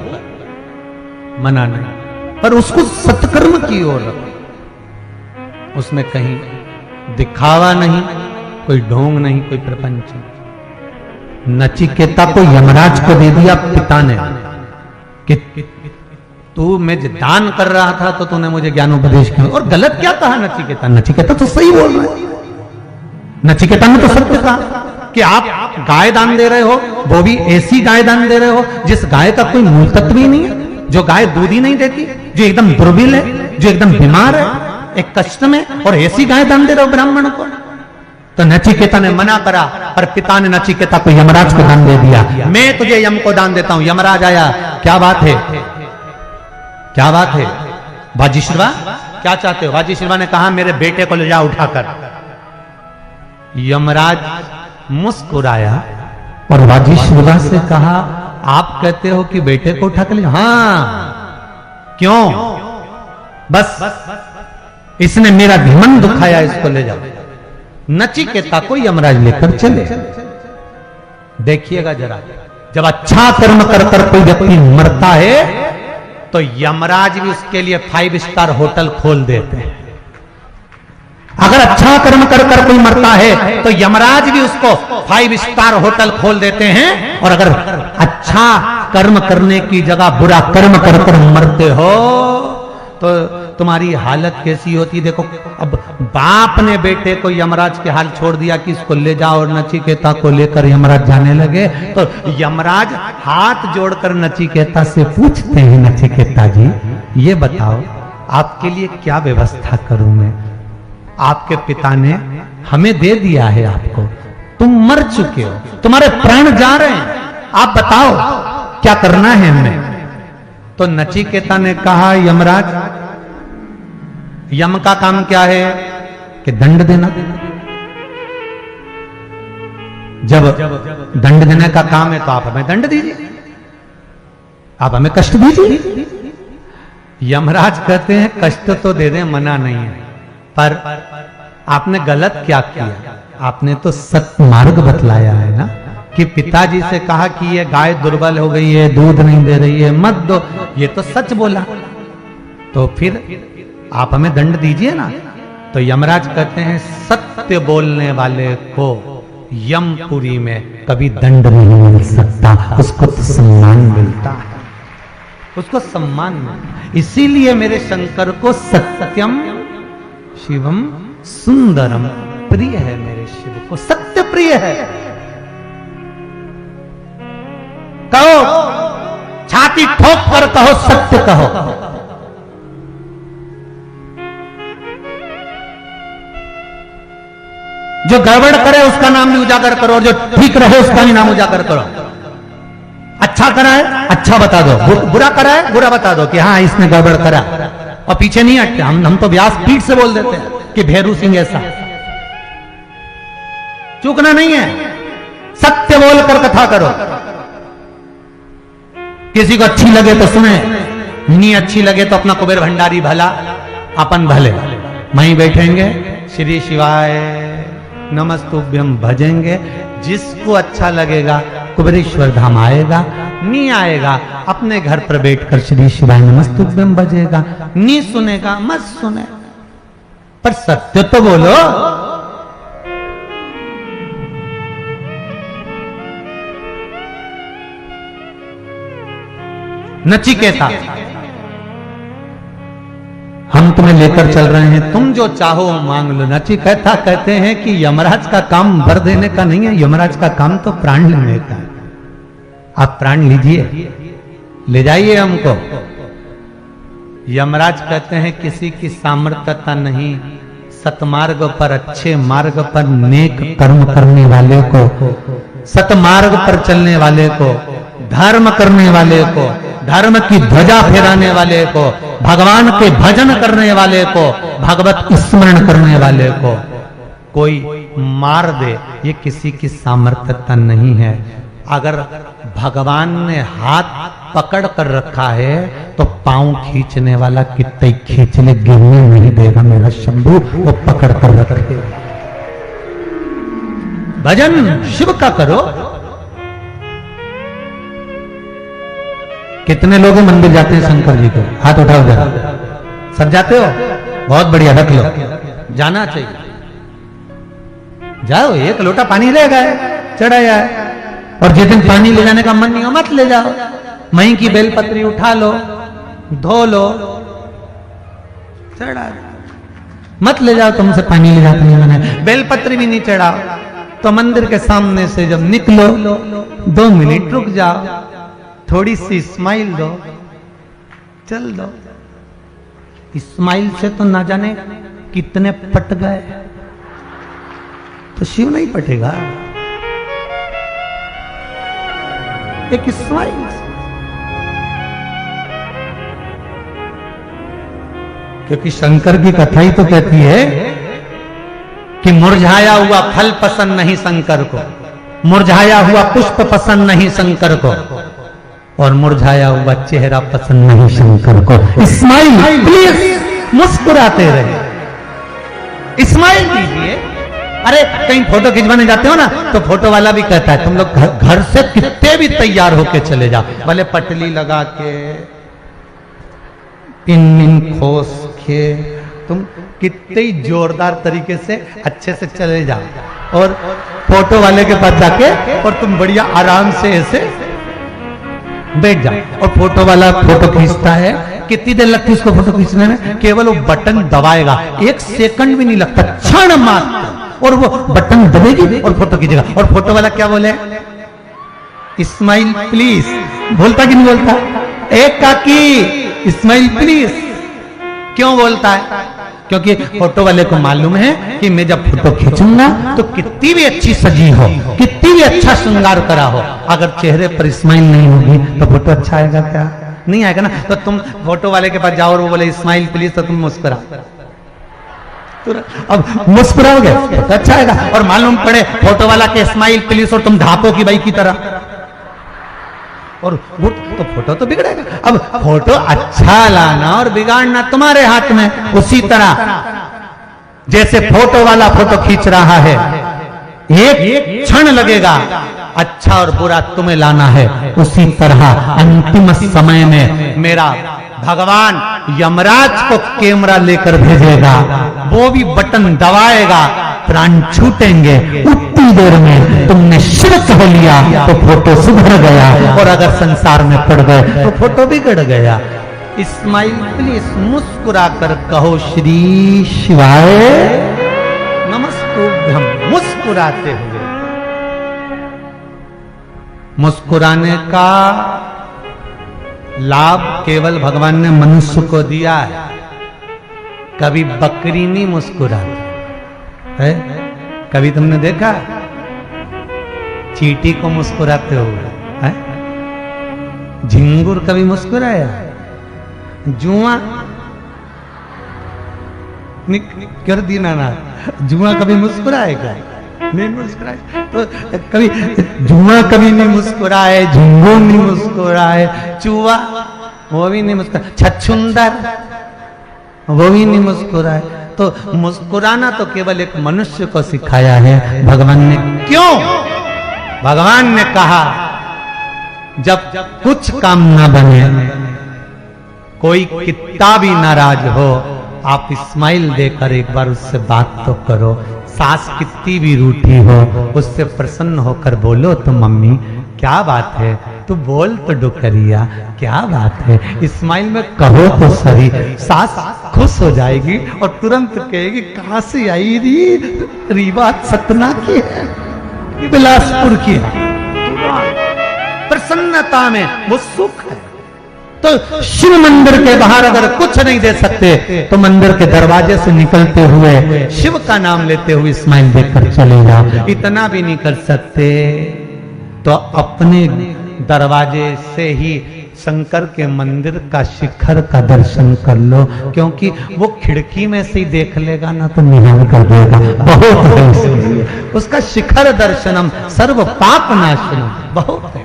Speaker 1: मना नहीं, पर उसको सत्कर्म की ओर रखो। उसमें कहीं दिखावा नहीं, कोई ढोंग नहीं, कोई प्रपंच नहीं। नचिकेता को यमराज को दे दिया पिता ने कि तू मैं दान कर रहा था तो तूने मुझे ज्ञानोपदेश किया। और गलत क्या कहा नचिकेता? नचिकेता तो सही बोल रहा है। नचिकेता ने तो सत्य कहा कि आप गाय दान दे रहे हो, वो भी ऐसी गाय दान दे रहे हो जिस गाय का कोई मूल तत्व ही नहीं है, जो गाय दूध ही नहीं देती, जो एकदम दुर्बल है, जो एकदम बीमार है, एक कष्ट में, और ऐसी गाय दान दे रहे हो ब्राह्मण को। तो नचिकेता ने मना करा, पर पिता ने नचिकेता को यमराज को दान दे दिया। मैं तुझे यम को दान देता हूं। यमराज आया, क्या बात है, क्या बात है वाजिश्रवा, क्या चाहते हो? वाजिश्रवा ने कहा मेरे बेटे को ले जाओ उठाकर। यमराज मुस्कुराया और वाजिश्रवा से कहा आप कहते हो कि बेटे को उठा कर ले? हाँ, क्यों? बस इसने मेरा मन दुखाया, इसको ले जाओ। नचिकेता को यमराज लेकर चले। देखिएगा जरा, जब अच्छा कर्म कर कर कोई व्यक्ति मरता है तो यमराज भी उसके लिए 5 स्टार होटल खोल देते हैं। अगर अच्छा कर्म कर कर कोई मरता है तो यमराज भी उसको 5 स्टार होटल खोल देते हैं। और अगर अच्छा कर्म करने की जगह बुरा कर्म कर कर मरते हो तो तुम्हारी हालत कैसी होती? देखो, अब बाप ने बेटे को यमराज के हाल छोड़ दिया कि इसको ले जाओ, और नचिकेता को लेकर यमराज जाने लगे तो यमराज हाथ जोड़कर नचिकेता से पूछते हैं, नचिकेता जी ये बताओ आपके लिए क्या व्यवस्था करूं मैं? आपके पिता ने हमें दे दिया है आपको, तुम मर चुके हो, तुम्हारे प्राण जा रहे हैं, आप बताओ क्या करना है हमें? तो नचिकेता ने कहा यमराज, यम का काम क्या है कि दंड देना। जब दंड देने का काम है तो आप हमें दंड दीजिए, आप हमें कष्ट दीजिए। यमराज कहते हैं कष्ट तो दे दें, मना नहीं है, पर आपने गलत क्या किया? आपने तो सत्य मार्ग बतलाया है ना, कि पिताजी से कहा कि ये गाय दुर्बल हो गई है, दूध नहीं दे रही है, मत दो, ये तो सच बोला, तो फिर आप हमें दंड दीजिए ना। तो यमराज कहते हैं सत्य बोलने वाले को यमपुरी में कभी दंड नहीं मिल सकता, उसको तो सम्मान मिलता है, उसको सम्मान मिलता। इसीलिए मेरे शंकर को सत्यम शिवम सुंदरम प्रिय है, मेरे शिव को सत्य प्रिय है। कहो, छाती ठोक कर कहो, सत्य कहो। जो गड़बड़ करे उसका नाम भी उजागर करो, और जो ठीक रहे उसका भी नाम उजागर करो। अच्छा करा है अच्छा बता दो, बुरा करा है बुरा बता दो कि हाँ इसने गड़बड़ करा, और पीछे नहीं हटते। हम तो व्यास पीठ से बोल देते हैं कि भैरू सिंह ऐसा। चूकना नहीं है, सत्य बोलकर कथा करो। किसी को अच्छी लगे तो सुने, नहीं अच्छी लगे तो अपना कुबेर भंडारी भला अपन भले, वहीं बैठेंगे श्री शिवाय नमस्तुभ्यम भजेंगे। जिसको अच्छा लगेगा कुबेरेश्वर धाम आएगा, नहीं आएगा अपने घर पर बैठकर श्री शिवाय नमस्तुभ्यम भजेगा, नहीं सुनेगा मत सुने, पर सत्य तो बोलो। नचिकेता, हम तुम्हें लेकर चल रहे हैं, तुम जो चाहो मांग लो। नचिकेता कहते हैं कि यमराज का काम वर देने का नहीं है, यमराज का काम तो प्राण लेने का है। आप प्राण लीजिए, ले जाइए हमको। यमराज कहते हैं किसी की सामर्थ्यता नहीं, सतमार्ग पर अच्छे मार्ग पर नेक कर्म करने वाले को, सतमार्ग पर चलने वाले को, धर्म करने वाले को, धर्म की ध्वजा फहराने वाले को, भगवान के भजन करने वाले को, भगवत स्मरण करने वाले को कोई मार दे, ये किसी की सामर्थ्यता नहीं है। अगर भगवान ने हाथ पकड़ कर रखा है तो पांव खींचने वाला कितने खींच ले, गिरने नहीं देगा मेरा शंभू, वो पकड़ कर रखे। भजन शिव का करो। कितने लोग मंदिर जाते हैं शंकर जी को? हाथ उठाओ जरा। सब जाते हो? बहुत बढ़िया, रख लो, जाना चाहिए। जाओ, एक लोटा पानी ले गए, चढ़ा जाए। और जिस दिन पानी ले जाने का मन नहीं हो मत ले जाओ, मही की बेलपत्री उठा लो, धो लो, चढ़ा मत ले जाओ। तुमसे पानी ले जाते नहीं मैंने, बेलपत्री भी नहीं चढ़ाओ तो मंदिर के सामने से जब निकलो 2 मिनट रुक जाओ, थोड़ी सी स्माइल दो, चल दो। स्माइल से तो ना जाने कितने पट गए, तो शिव नहीं पटेगा एक स्माइल। क्योंकि शंकर की कथा ही तो कहती है कि मुरझाया हुआ फल पसंद नहीं शंकर को, मुरझाया हुआ पुष्प पसंद नहीं शंकर को, और मुरझाया हुआ चेहरा पसंद नहीं शंकर को। स्माइल प्लीज, मुस्कुराते रहे, स्माइल दीजिए। अरे कहीं फोटो खिंचवाने जाते हो ना तो फोटो वाला भी कहता है तुम लोग घर से कितने भी तैयार होके चले जाओ, भले पटली लगा के, पिन खोस के, तुम कितने ही जोरदार तरीके से अच्छे से चले जाओ, और फोटो वाले के पास जाके और तुम बढ़िया आराम से ऐसे बैठ जाओ, और फोटो वाला फोटो खींचता है। कितनी देर लगती है उसको फोटो खींचने में? केवल वो बटन दबाएगा, 1 सेकंड भी नहीं लगता, क्षण मात्र, और वो बटन दबेगी और फोटो खींचेगा। और फोटो वाला क्या बोले? Smile please. बोलता कि नहीं बोलता? एक काकी स्माइल प्लीज। क्यों बोलता है? क्योंकि फोटो वाले को मालूम है कि मैं जब फोटो खींचूंगा तो कितनी भी अच्छी सजी हो, कितनी भी अच्छा श्रृंगार करा हो, अगर चेहरे पर स्माइल नहीं होगी तो फोटो अच्छा आएगा क्या? नहीं आएगा ना। तो तुम फोटो वाले के पास जाओ और वो बोले स्माइल प्लीज, तो तुम मुस्कुरा, अब मुस्कुराओगे तो अच्छा आएगा। और मालूम पड़े फोटो वाला के स्माइल प्लीज और तुम ढापो की बाई की तरह, और वो तो फोटो तो बिगड़ेगा। अब फोटो अच्छा लाना और बिगाड़ना तुम्हारे हाथ में। उसी तरह जैसे फोटो वाला फोटो खींच रहा है, एक क्षण लगेगा, अच्छा और बुरा तुम्हें लाना है। उसी तरह अंतिम समय में मेरा भगवान यमराज को कैमरा लेकर भेजेगा, वो भी बटन दबाएगा, प्राण छूटेंगे। उतनी देर में तुमने शिव कह लिया तो फोटो सुधर गया, और अगर संसार में पड़ गए तो फोटो बिगड़ गया। स्माइल प्लीज, मुस्कुरा कर कहो श्री शिवाय नमस्तुभ्यम, मुस्कुराते हुए। मुस्कुराने का लाभ केवल भगवान ने मनुष्य को दिया है। कभी बकरी नहीं मुस्कुराती है, कभी तुमने देखा चींटी को मुस्कुराते हुए? है? झिंगुर कभी मुस्कुराया? जुआ कर दी ना, जुआ कभी मुस्कुराएगा? नहीं मुस्कुराए। तो कभी जुआ कभी नहीं मुस्कुराए, झिंगुर नहीं मुस्कुराए, चूहा वो भी नहीं मुस्कुराए, छछुंदर वो भी नहीं मुस्कुराए। तो मुस्कुराना तो केवल एक मनुष्य को सिखाया है भगवान ने। क्यों? भगवान ने कहा जब कुछ काम ना बने, कोई कितना भी नाराज हो, आप स्माइल देकर एक बार उससे बात तो करो। सास कितनी भी रूठी हो, उससे प्रसन्न होकर बोलो तो मम्मी क्या बात है, तू बोल तो डुकरिया क्या बात है, स्माइल में कहो तो सही। सास खुश हो जाएगी और तुरंत कहेगी कहां से आई रीवा सतना की है, बिलासपुर की है। प्रसन्नता में वो सुख है। तो शिव मंदिर के बाहर अगर कुछ नहीं दे सकते तो मंदिर के दरवाजे से निकलते हुए शिव का नाम लेते हुए स्माइल देकर चले जाओ। इतना भी नहीं कर सकते तो अपने दरवाजे से ही शंकर के मंदिर का शिखर का दर्शन कर लो, क्योंकि वो खिड़की में से ही देख लेगा ना तो निहाल कर देगा। बहुत है उसका शिखर दर्शनम सर्व पाप नाशनम, बहुत है।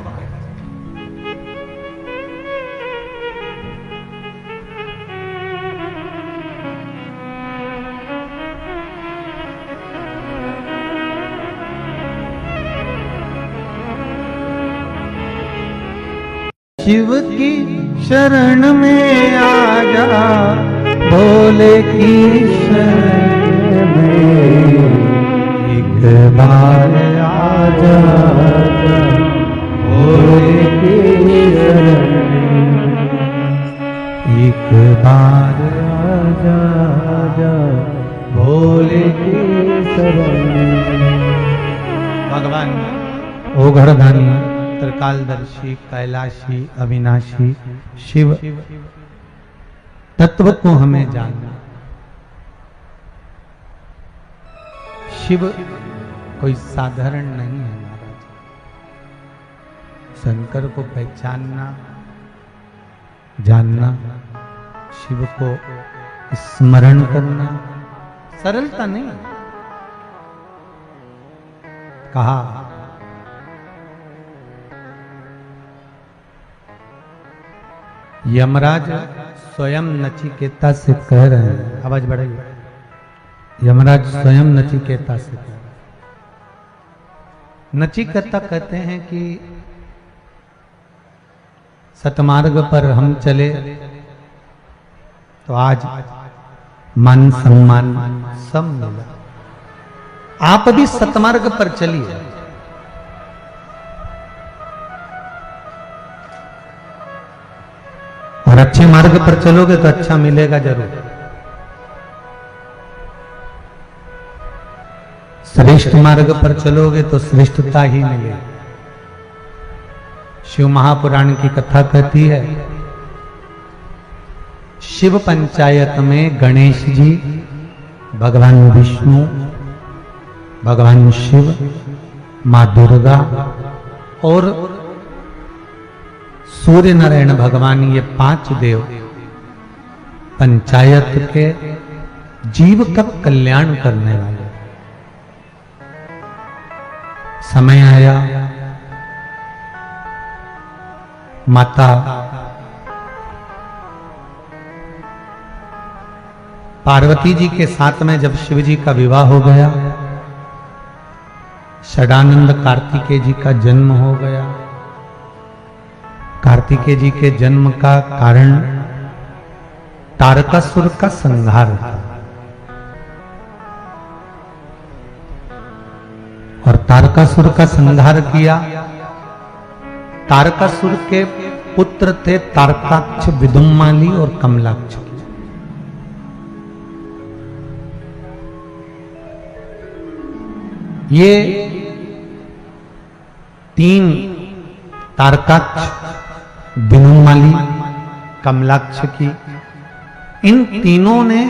Speaker 1: शिव की शरण में आ जा, भोले की शरण में एक बार आ जा, भोले की शरण में एक बार आ जा, भोले की शरण में। भगवान ओ घरधानी, त्रिकालदर्शी, कैलाशी, अविनाशी शिव तत्व को हमें जानना। शिव कोई साधारण नहीं है महाराज। शंकर को पहचानना, जानना, शिव को स्मरण करना सरलता नहीं। कहा यमराज स्वयं नचिकेता से कह रहे हैं, आवाज बढ़ाइए। यमराज स्वयं नचिकेता से कह रहे हैं। नचिकेता कहते हैं कि सतमार्ग पर हम चले तो आज मान सम्मान सब मिला। आप भी सतमार्ग पर चलिए। और अच्छे मार्ग पर चलोगे तो अच्छा मिलेगा जरूर। श्रेष्ठ मार्ग पर चलोगे तो श्रेष्ठता ही मिलेगी। शिव महापुराण की कथा कहती है, शिव पंचायत में गणेश जी, भगवान विष्णु, भगवान शिव, मां दुर्गा और सूर्य नारायण भगवान, ये 5 देव पंचायत के जीव का कल्याण करने वाले। समय आया, माता पार्वती जी के साथ में जब शिव जी का विवाह हो गया, षडानंद कार्तिकेय जी का जन्म हो गया। कार्तिकेय जी के जन्म का कारण तारकासुर का संहार था। और तारकासुर का संहार किया। तारकासुर के पुत्र थे तारकाक्ष, विदुम्माली और कमलाक्ष। ये 3 तारकाक्ष, विदुम्माली, कमलाक्ष की, इन तीनों ने